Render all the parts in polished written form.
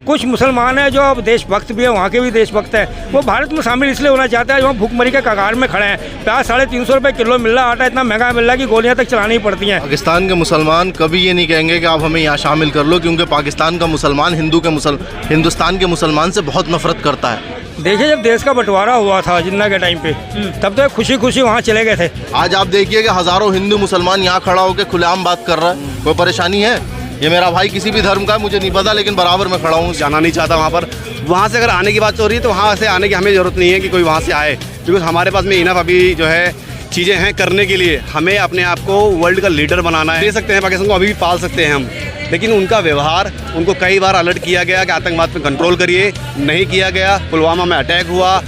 कुछ मुसलमान हैं जो अब देशभक्त भी है, वहाँ के भी देशभक्त हैं, वो भारत में शामिल इसलिए होना चाहते हैं, वहाँ भूखमरी के कगार में खड़े हैं। प्याज 350 रुपये किलो मिल रहा, आटा इतना महंगा मिल रहा है कि गोलियाँ तक चलानी पड़ती हैं। पाकिस्तान के मुसलमान कभी ये नहीं कहेंगे कि आप हमें यहाँ शामिल कर लो, क्योंकि पाकिस्तान का मुसलमान हिंदुस्तान के मुसलमान से बहुत नफरत करता है। देखिए, जब देश का बंटवारा हुआ था जिन्ना के टाइम पे, तब तो खुशी खुशी वहाँ चले गए थे। आज आप देखिए कि हज़ारों हिंदू मुसलमान यहाँ खड़ा होकर खुलेआम बात कर रहा है। कोई परेशानी है? ये मेरा भाई किसी भी धर्म का है, मुझे नहीं पता, लेकिन बराबर मैं खड़ा हूँ। जाना नहीं चाहता वहाँ पर। वहाँ से अगर आने की बात हो रही है तो वहाँ से आने की हमें ज़रूरत नहीं है कि कोई वहाँ से आए, क्योंकि हमारे पास में इनफ अभी जो है चीज़ें हैं करने के लिए। हमें अपने आप को वर्ल्ड का लीडर बनाना है। दे सकते हैं पाकिस्तान को, अभी भी पाल सकते हैं हम, लेकिन उनका व्यवहार, उनको कई बार अलर्ट किया गया कि आतंकवाद पे कंट्रोल करिए, नहीं किया गया। पुलवामा में अटैक हुआ,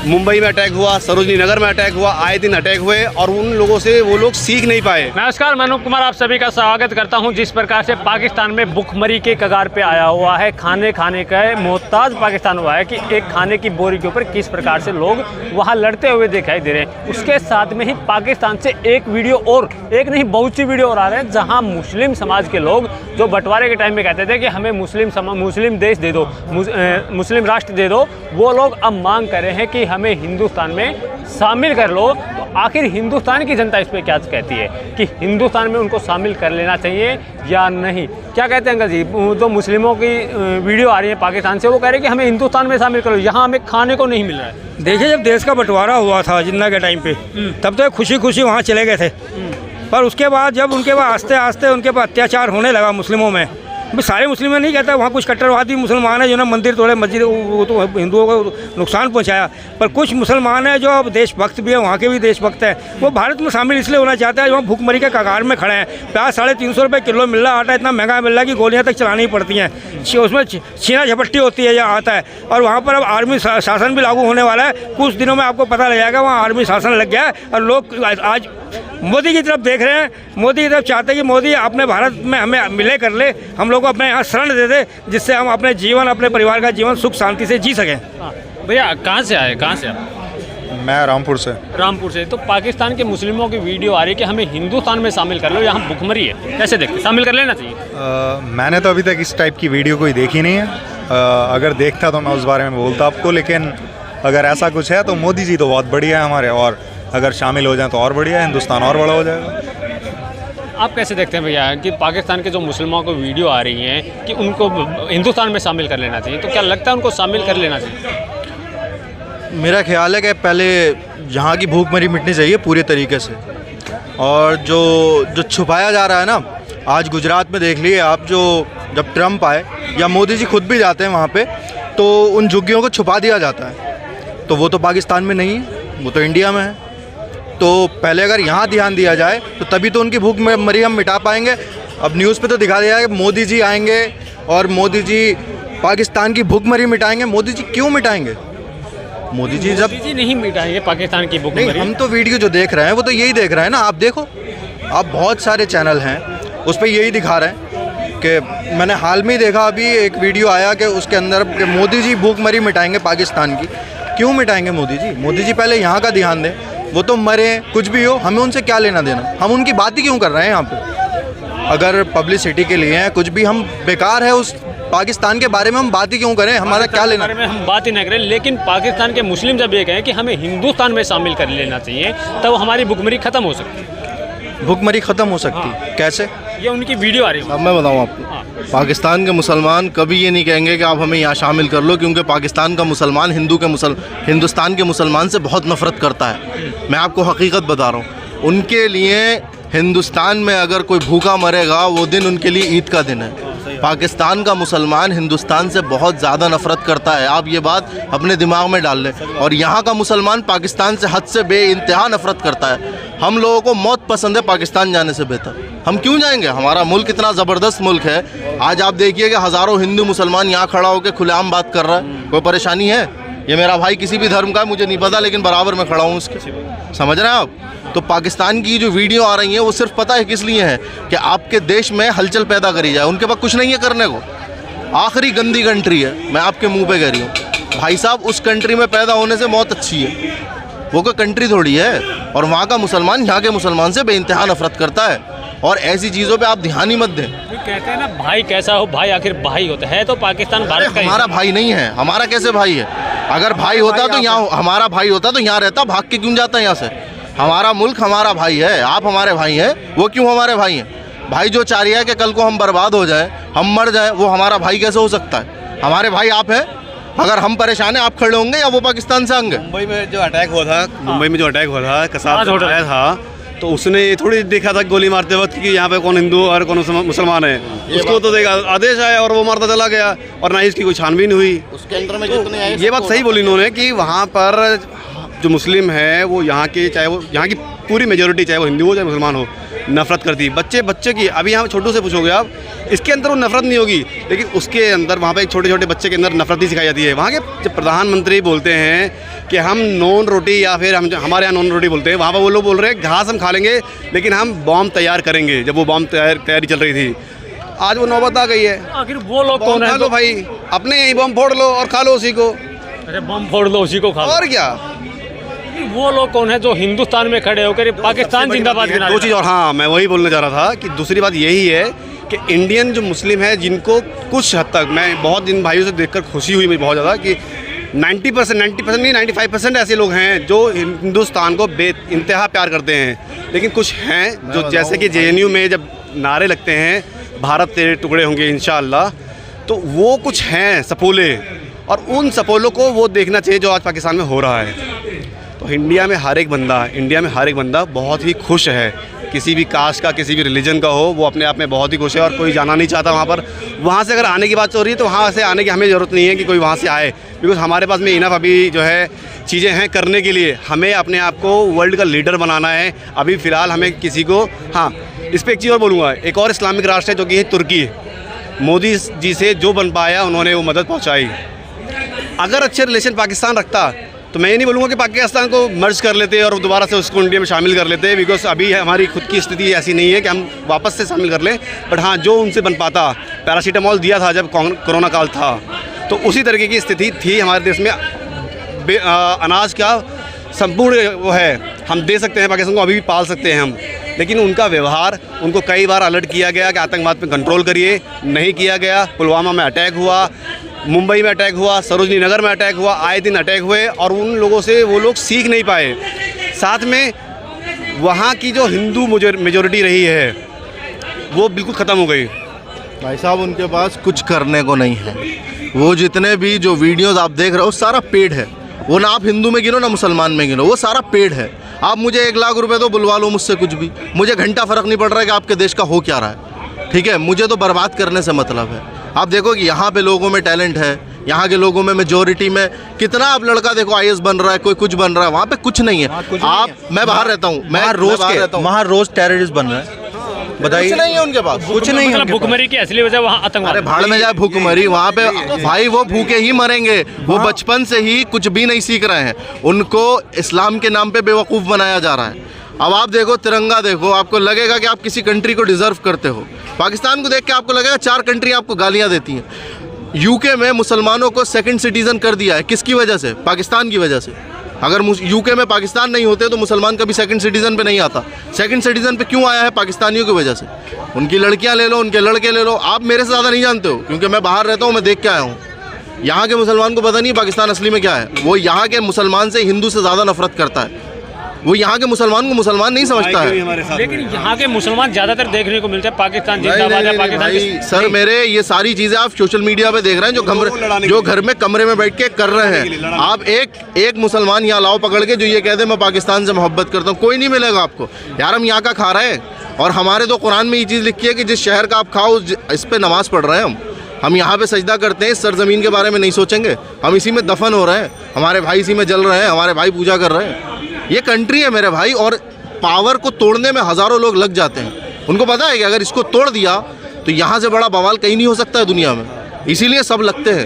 मुंबई में अटैक हुआ, सरोजनी नगर में अटैक हुआ, आए दिन अटैक हुए और उन लोगों से वो लोग सीख नहीं पाए। नमस्कार, मैं अनूप कुमार आप सभी का स्वागत करता हूं। जिस प्रकार से पाकिस्तान में भुखमरी के कगार पे आया हुआ है, खाने का मोहताज पाकिस्तान हुआ है कि एक खाने की बोरी के ऊपर किस प्रकार से लोग वहां लड़ते हुए दिखाई दे रहे हैं। उसके साथ में ही पाकिस्तान से एक वीडियो और, एक नहीं बहुत सी वीडियो और आ रहे हैं, जहाँ मुस्लिम समाज के लोग जो बंटवारे के टाइम में कहते थे कि हमें मुस्लिम देश दे दो, मुस्लिम राष्ट्र दे दो, वो लोग अब मांग कर रहे हैं कि हमें हिंदुस्तान में शामिल कर लो। तो आखिर हिंदुस्तान की जनता इस पे क्या कहती है कि हिंदुस्तान में उनको शामिल कर लेना चाहिए या नहीं? क्या कहते हैं अंकल जी? तो मुस्लिमों की वीडियो आ रही है पाकिस्तान से, वो कह रहे हैं कि हमें हिंदुस्तान में शामिल करो, यहाँ हमें खाने को नहीं मिल रहा है। देखिए, जब देश का बंटवारा हुआ था जिन्ना के टाइम पे, तब तो खुशी खुशी वहाँ चले गए थे। पर उसके बाद जब उनके पास आस्ते आस्ते उनके पास अत्याचार होने लगा मुस्लिमों में, सारे मुस्लिम नहीं कहता, वहाँ कुछ कट्टरवादी मुसलमान हैं जो ना मंदिर तोड़े, मस्जिद, वो तो हिंदुओं को नुकसान पहुँचाया। पर कुछ मुसलमान हैं जो अब देशभक्त भी है, वहाँ के भी देशभक्त हैं, वो भारत में शामिल इसलिए होना चाहते हैं, वहाँ भूखमरी के कगार में खड़े हैं। प्याज 350 रुपये किलो मिल रहा, आटा इतना महंगा मिल रहा है कि गोलियाँ तक चलानी पड़ती हैं, उसमें छीना झपट्टी होती है या आता है। और वहाँ पर अब आर्मी शासन भी लागू होने वाला है। कुछ दिनों में आपको पता लग जाएगा वहाँ आर्मी शासन लग गया है। और लोग आज मोदी की तरफ देख रहे हैं, मोदी की तरफ चाहते हैं कि मोदी अपने भारत में हमें मिले कर ले, हम लोग को अपने यहाँ शरण दे दे, जिससे हम अपने जीवन, अपने परिवार का जीवन सुख शांति से जी सकें। भैया कहाँ से आए? कहाँ से आप? मैं रामपुर से। रामपुर से। तो पाकिस्तान के मुस्लिमों की वीडियो आ रही है कि हमें हिंदुस्तान में शामिल कर लो, यहाँ भुखमरी है, कैसे देखते? शामिल कर लेना चाहिए? मैंने तो अभी तक इस टाइप की वीडियो कोई देखी नहीं है। अगर देखता तो मैं उस बारे में बोलता आपको, लेकिन अगर ऐसा कुछ है तो मोदी जी तो बहुत बढ़िया है हमारे, और अगर शामिल हो जाए तो और बढ़िया है, हिंदुस्तान और बड़ा हो जाएगा। आप कैसे देखते हैं भैया कि पाकिस्तान के जो मुसलमानों को वीडियो आ रही हैं कि उनको हिंदुस्तान में शामिल कर लेना चाहिए, तो क्या लगता है उनको शामिल कर लेना चाहिए? मेरा ख्याल है कि पहले यहाँ की भूखमरी मिटनी चाहिए पूरे तरीके से, और जो छुपाया जा रहा है ना, आज गुजरात में देख लिए आप, जो जब ट्रम्प आए या मोदी जी खुद भी जाते हैं वहाँ पे, तो उन झुग्गियों को छुपा दिया जाता है। तो वो तो पाकिस्तान में नहीं है, वो तो इंडिया में है। तो पहले अगर यहाँ ध्यान दिया जाए तो तभी तो उनकी भूखमरी हम मिटा पाएंगे। अब न्यूज़ पे तो दिखा दिया है कि मोदी जी आएंगे और मोदी जी पाकिस्तान की भूखमरी मिटाएंगे। मोदी जी क्यों मिटाएंगे? मोदी जी नहीं मिटाएंगे पाकिस्तान की भूखमरी। हम तो वीडियो जो देख रहे हैं वो तो यही देख रहे हैं ना। आप देखो, आप बहुत सारे चैनल हैं उस पर यही दिखा रहे हैं कि मैंने हाल में ही देखा, अभी एक वीडियो आया कि उसके अंदर कि मोदी जी भूखमरी मिटाएंगे पाकिस्तान की। क्यों मिटाएंगे मोदी जी? मोदी जी पहले यहाँ का ध्यान दें। वो तो मरे, कुछ भी हो, हमें उनसे क्या लेना देना? हम उनकी बात ही क्यों कर रहे हैं यहाँ पे? अगर पब्लिसिटी के लिए हैं, कुछ भी, हम बेकार है उस पाकिस्तान के बारे में हम बात ही क्यों करें? हमारा क्या लेना? बारे में हम बात ही नहीं करें, लेकिन पाकिस्तान के मुस्लिम जब ये कहें कि हमें हिंदुस्तान में शामिल कर लेना चाहिए, तब हमारी भुखमरी खत्म हो सकती है। भुखमरी ख़त्म हो सकती है कैसे? ये उनकी वीडियो आ रही है। अब मैं बताऊँ आपको, पाकिस्तान के मुसलमान कभी ये नहीं कहेंगे कि आप हमें यहाँ शामिल कर लो, क्योंकि पाकिस्तान का मुसलमान हिंदुस्तान के मुसलमान से बहुत नफरत करता है। मैं आपको हकीकत बता रहा हूँ, उनके लिए हिंदुस्तान में अगर कोई भूखा मरेगा वो दिन उनके लिए ईद का दिन है। पाकिस्तान का मुसलमान हिंदुस्तान से बहुत ज़्यादा नफरत करता है, आप ये बात अपने दिमाग में डाल लें। और यहाँ का मुसलमान पाकिस्तान से हद से बेइंतहा नफरत करता है। हम लोगों को मौत पसंद है पाकिस्तान जाने से बेहतर। हम क्यों जाएंगे? हमारा मुल्क इतना ज़बरदस्त मुल्क है। आज आप देखिए कि हज़ारों हिंदू मुसलमान यहाँ खड़ा होकर खुलेआम बात कर रहा है। कोई परेशानी है? ये मेरा भाई किसी भी धर्म का है, मुझे नहीं पता, लेकिन बराबर मैं खड़ा हूँ उसके। समझ रहे हैं आप? तो पाकिस्तान की जो वीडियो आ रही है वो सिर्फ पता है किस लिए है कि आपके देश में हलचल पैदा करी जाए। उनके पास कुछ नहीं है करने को। आखिरी गंदी कंट्री है, मैं आपके मुंह पे कह रही हूँ भाई साहब। उस कंट्री में पैदा होने से बहुत अच्छी है, वो कोई कंट्री थोड़ी है। और वहाँ का मुसलमान यहाँ के मुसलमान से बेइंतहा नफरत करता है। और ऐसी चीज़ों पे आप ध्यान ही मत दें। कहते हैं ना भाई कैसा हो भाई, आखिर भाई होता है तो पाकिस्तान भारत का हमारा भाई नहीं है, हमारा कैसे भाई है? अगर भाई होता तो यहाँ, हमारा भाई होता तो यहाँ रहता, भाग के क्यों जाता यहाँ से? हमारा मुल्क हमारा भाई है, आप हमारे भाई हैं, वो क्यों हमारे भाई हैं? भाई जो चाह रहा है कि कल को हम बर्बाद हो जाए, हम मर जाए, वो हमारा भाई कैसे हो सकता है? हमारे भाई आप हैं। अगर हम परेशान हैं, आप खड़े होंगे या वो पाकिस्तान से आएंगे? मुंबई में जो अटैक हुआ था, कसाब आया था, तो उसने ये थोड़ी देखा था गोली मारते वक्त कि यहाँ पे कौन हिंदू और कौन मुसलमान है। उसको तो देखा, आदेश आया और वो मारता चला गया, और ना ही इसकी कोई छानबीन हुई। उसके अंदर में जितने आए, ये बात सही बोली इन्होंने कि वहाँ पर जो मुस्लिम है वो यहाँ के, चाहे वो यहाँ की पूरी मेजोरिटी, चाहे वो हिंदू हो चाहे मुसलमान हो, नफरत करती है। बच्चे की, अभी यहाँ छोटू से पूछोगे आप, इसके अंदर वो नफरत नहीं होगी, लेकिन उसके अंदर वहाँ पे एक छोटे छोटे बच्चे के अंदर नफरत ही सिखाई जाती है। वहाँ के जब प्रधानमंत्री बोलते हैं कि हम नॉन रोटी, या फिर हमारे यहाँ नॉन रोटी बोलते हैं, वहाँ पर वो लोग बोल रहे हैं घास हम खा लेंगे लेकिन हम बॉम्ब तैयार करेंगे। जब वो बॉम्ब तैयारी चल रही थी, आज वो नौबत आ गई है। आखिर वो लोग कौन है? खा लो भाई, अपने यहीं बॉम्ब फोड़ लो और खा लो उसी को। अरे बम फोड़ लो उसी को खा लो। और क्या? वो लोग कौन है जो हिंदुस्तान में खड़े होकर पाकिस्तान जिंदाबाद गिना? दो चीज़ और, हाँ मैं वही बोलने जा रहा था कि दूसरी बात यही है कि इंडियन जो मुस्लिम है, जिनको कुछ हद तक, मैं बहुत दिन भाइयों से देखकर खुशी हुई मुझे बहुत ज़्यादा कि 90% नहीं 95% ऐसे लोग हैं जो हिंदुस्तान को बेइंतहा प्यार करते हैं। लेकिन कुछ हैं जो, जैसे कि JNU में जब नारे लगते हैं भारत तेरे टुकड़े होंगे इंशाअल्लाह, तो वो कुछ हैं सपोले, और उन सपोलों को वो देखना चाहिए जो आज पाकिस्तान में हो रहा है। तो इंडिया में हर एक बंदा बहुत ही खुश है, किसी भी कास्ट का, किसी भी रिलीजन का हो, वो अपने आप में बहुत ही खुश है, और कोई जाना नहीं चाहता वहाँ पर। वहाँ से अगर आने की बात हो रही है तो वहाँ से आने की हमें ज़रूरत नहीं है कि कोई वहाँ से आए, बिकॉज हमारे पास में इनफ अभी जो है चीज़ें हैं करने के लिए। हमें अपने आप को वर्ल्ड का लीडर बनाना है। अभी फ़िलहाल हमें किसी को, हाँ इस पर एक चीज़ और बोलूँगा, एक और इस्लामिक राष्ट्र है जो कि है तुर्की। मोदी जी से जो बन पाया उन्होंने वो मदद पहुँचाई। अगर अच्छे रिलेशन पाकिस्तान रखता तो मैं ये नहीं बोलूँगा कि पाकिस्तान को मर्ज कर लेते और दोबारा से उसको इंडिया में शामिल कर लेते, बिकॉज अभी हमारी खुद की स्थिति ऐसी नहीं है कि हम वापस से शामिल कर लें। बट हाँ, जो उनसे बन पाता, पैरासीटामॉल दिया था जब कोरोना काल था, तो उसी तरीके की स्थिति थी हमारे देश में। अनाज का संपूर्ण वो है, हम दे सकते हैं पाकिस्तान को, अभी भी पाल सकते हैं हम, लेकिन उनका व्यवहार, उनको कई बार अलर्ट किया गया कि आतंकवाद पे कंट्रोल करिए, नहीं किया गया। पुलवामा में अटैक हुआ, मुंबई में अटैक हुआ, सरोजनी नगर में अटैक हुआ, आए दिन अटैक हुए, और उन लोगों से वो लोग सीख नहीं पाए। साथ में वहाँ की जो हिंदू मेजोरिटी रही है वो बिल्कुल ख़त्म हो गई। भाई साहब, उनके पास कुछ करने को नहीं है। वो जितने भी जो वीडियोस आप देख रहे हो सारा पेड है। वो ना आप हिंदू में गिनो ना मुसलमान में गिनो, वो सारा पेड है। आप मुझे 1 लाख रुपए तो बुलवा लो मुझसे, कुछ भी, मुझे घंटा फ़र्क नहीं पड़ रहा है कि आपके देश का हो क्या रहा है, ठीक है? मुझे तो बर्बाद करने से मतलब है। आप देखो कि यहाँ पे लोगों में टैलेंट है, यहाँ के लोगों में मेजोरिटी में कितना, आप लड़का देखो IAS बन रहा है, कोई कुछ बन रहा है, वहाँ पे कुछ नहीं है। आप, मैं बाहर रहता हूँ, मैं रोज टेररिस्ट बन रहा है, बताइए। कुछ नहीं है उनके पास, कुछ नहीं है। मतलब भुखमरी की असली वजह वहाँ आतंकवाद। अरे भाड़ में जाए भूखमरी, वहाँ पे भाई वो भूखे ही मरेंगे। वो बचपन से ही कुछ भी नहीं सीख रहे हैं, उनको इस्लाम के नाम पे बेवकूफ़ बनाया जा रहा है। अब आप देखो तिरंगा, देखो आपको लगेगा कि आप किसी कंट्री को डिज़र्व करते हो। पाकिस्तान को देख के आपको लगेगा 4 कंट्री आपको गालियाँ देती हैं। UK में मुसलमानों को सेकंड सिटीज़न कर दिया है, किसकी वजह से? पाकिस्तान की वजह से। अगर UK में पाकिस्तान नहीं होते तो मुसलमान कभी सेकंड सिटीज़न पे नहीं आता। सेकंड सिटीज़न पे क्यों आया है? पाकिस्तानियों की वजह से। उनकी लड़कियां ले लो, उनके लड़के ले लो। आप मेरे से ज़्यादा नहीं जानते हो, क्योंकि मैं बाहर रहता हूँ, मैं देख के आया हूँ। यहाँ के मुसलमान को पता नहीं पाकिस्तान असली में क्या है। वो यहाँ के मुसलमान से, हिंदू से ज़्यादा नफरत करता है। वो यहाँ के मुसलमान को मुसलमान नहीं समझता है। लेकिन यहाँ के मुसलमान ज़्यादातर देखने को मिलते हैं पाकिस्तान जिंदाबाद है, पाकिस्तान। सर मेरे, ये सारी चीज़ें आप सोशल मीडिया पे देख रहे हैं, जो घर में कमरे में बैठ के कर रहे हैं। आप एक मुसलमान यहाँ लाओ पकड़ के जो ये कहते हैं मैं पाकिस्तान से मोहब्बत करता हूँ, कोई नहीं मिलेगा आपको। यार हम यहाँ का खा रहे हैं, और हमारे तो कुरान में ये चीज़ लिखी है कि जिस शहर का आप खाओ इस पर नमाज़ पढ़ रहे हैं हम यहाँ पे सजदा करते हैं। इस सरजमीन के बारे में नहीं सोचेंगे, हम इसी में दफन हो रहे हैं, हमारे भाई इसी में जल रहे हैं, हमारे भाई पूजा कर रहे हैं। ये कंट्री है मेरे भाई, और पावर को तोड़ने में हज़ारों लोग लग जाते हैं। उनको पता है कि अगर इसको तोड़ दिया तो यहाँ से बड़ा बवाल कहीं नहीं हो सकता है दुनिया में, इसीलिए सब लगते हैं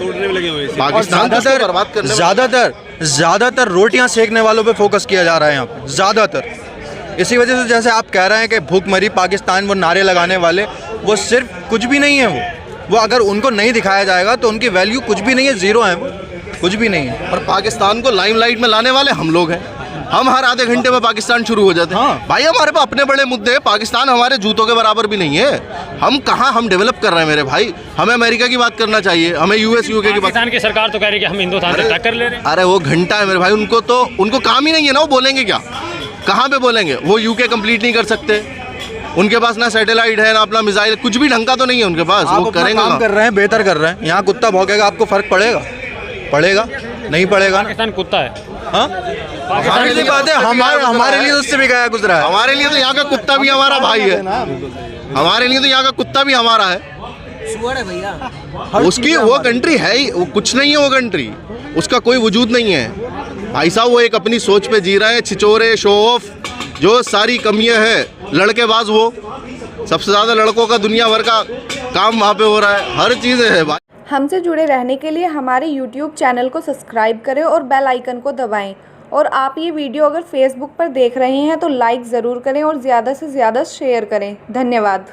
पाकिस्तान को बर्बाद करने। ज़्यादातर रोटियां सेकने वालों पे फोकस किया जा रहा है यहाँ पे, ज़्यादातर। इसी वजह से जैसे आप कह रहे हैं कि भूखमरी पाकिस्तान, वो नारे लगाने वाले, वो सिर्फ कुछ भी नहीं है। वो अगर उनको नहीं दिखाया जाएगा तो उनकी वैल्यू कुछ भी नहीं है, ज़ीरो है, वो कुछ भी नहीं है। और पाकिस्तान को लाइमलाइट में लाने वाले हम लोग हैं। हम हर आधे घंटे में पाकिस्तान शुरू हो जाते हैं। हाँ। भाई हमारे पास अपने बड़े मुद्दे हैं, पाकिस्तान हमारे जूतों के बराबर भी नहीं है। हम कहाँ हम डेवलप कर रहे हैं मेरे भाई, हमें अमेरिका की बात करना चाहिए, हमें यूएस यूके की बात। पाकिस्तान की सरकार तो कह रही है कि हम हिंदुस्तान से टक्कर ले रहे हैं। अरे वो घंटा है मेरे भाई, उनको काम ही नहीं है ना, वो बोलेंगे क्या, कहाँ पे बोलेंगे? वो यूके कंप्लीट नहीं कर सकते, उनके पास ना सैटेलाइट है ना अपना मिसाइल, कुछ भी ढंग का तो नहीं है उनके पास। वो करेंगे काम कर रहे हैं, बेहतर कर रहे हैं। यहाँ कुत्ता भौंकेगा, आपको फर्क पड़ेगा? पड़ेगा नहीं पड़ेगा? पाकिस्तान कुत्ता है। हाँ, हमारे लिए बात है, हमारे लिए उससे भी गया गुजरा है। हमारे लिए तो यहाँ का कुत्ता भी हमारा भाई है, हमारे लिए तो यहाँ का कुत्ता भी हमारा है। उसकी वो कंट्री है ही, वो कुछ नहीं है, वो कंट्री उसका कोई वजूद नहीं है भाई साहब। वो एक अपनी सोच पे जी रहा है, छिचोरे, शो ऑफ, जो सारी कमियां हैं, लड़केबाज। वो सबसे ज़्यादा लड़कों का दुनिया भर का काम वहाँ पे हो रहा है, हर चीज़ है भाई। हमसे जुड़े रहने के लिए हमारे YouTube चैनल को सब्सक्राइब करें और बेल आइकन को दबाएं। और आप ये वीडियो अगर फेसबुक पर देख रहे हैं तो लाइक ज़रूर करें और ज़्यादा से ज़्यादा शेयर करें। धन्यवाद।